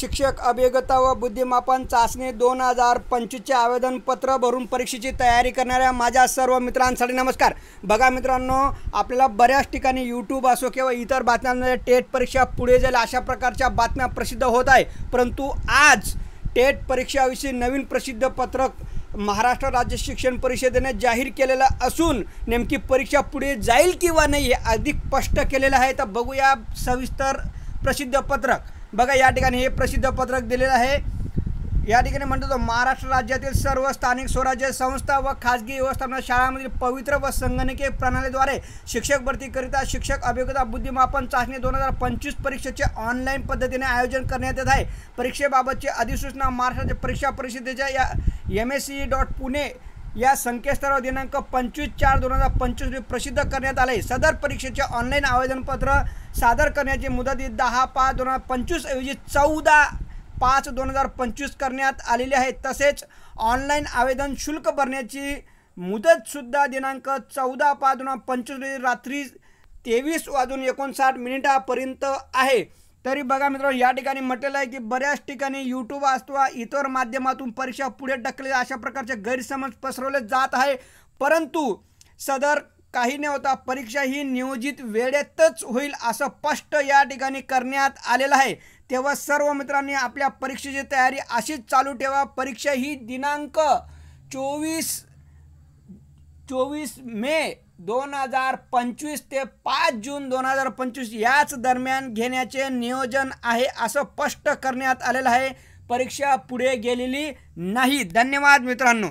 शिक्षक अभियोग्यता व बुद्धिमापन चाचणी 2025चे आवेदनपत्र भरून परीक्षेची तयारी करणाऱ्या माझ्या सर्व मित्रांसाठी नमस्कार। बघा मित्रांनो, आपल्याला बऱ्याच ठिकाणी यूट्यूब असो किंवा इतर बातम्यांमध्ये टेट परीक्षा पुढे जाईल अशा प्रकारच्या बातम्या प्रसिद्ध होत आहे, परंतु आज टेट परीक्षाविषयी नवीन प्रसिद्ध पत्रक महाराष्ट्र राज्य शिक्षण परिषदेने जाहीर केलेला असून नेमकी परीक्षा पुढे जाईल किंवा नाही हे अधिक स्पष्ट केलेलं आहे। तर बघूया सविस्तर प्रसिद्ध पत्रक। बघा या ठिकाणी हे प्रसिद्ध पत्रक दिलेलं आहे। या ठिकाणी म्हणतो महाराष्ट्र राज्यातील सर्व स्थानिक स्वराज्य संस्था व खाजगी व्यवस्थापन शाळांमधील पवित्र व संगणकीय प्रणालीद्वारे शिक्षक भरतीकरिता शिक्षक अभियोग्यता बुद्धिमापन चाचणी 2025 परीक्षेचे ऑनलाईन पद्धतीने आयोजन करण्यात येत आहे। परीक्षेबाबतची अधिसूचना महाराष्ट्र परीक्षा परिषदेच्या या MSCE.पुणे या संकेतस्थळावर दिनांक 25/4/2025 रोजी प्रसिद्ध करण्यात आले। सदर परीक्षेचे ऑनलाईन आवेदनपत्र सादर करण्याची मुदत 10/5/2025 ऐवजी 14/5/2025 करण्यात आलेली आहे। तसेच ऑनलाईन आवेदन शुल्क भरण्याची मुदत सुद्धा दिनांक 14/5/2025 रोजी रात्री 23:59 पर्यंत आहे। तरी बघा मित्रांनो, या ठिकाणी म्हटलेलं आहे की बऱ्याच ठिकाणी यूट्यूब अथवा इतर माध्यमातून परीक्षा पुढे ढकलली अशा प्रकारचे गैरसमज पसरवले जात आहे, परंतु सदर काही न होता परीक्षा ही नियोजित वेळेतच होईल असं स्पष्ट या ठिकाणी करण्यात आलेलं आहे। तेव्हा सर्व मित्रांनी आपल्या परीक्षेची तयारी अशीच चालू ठेवा। परीक्षा ही दिनांक 24 मे 2025 ते 5 जून 2025 याच दरम्यान घेण्याचे नियोजन आहे असं स्पष्ट करण्यात आलेलं आहे। परीक्षा पुढे गेलेली नाही। धन्यवाद मित्रांनो।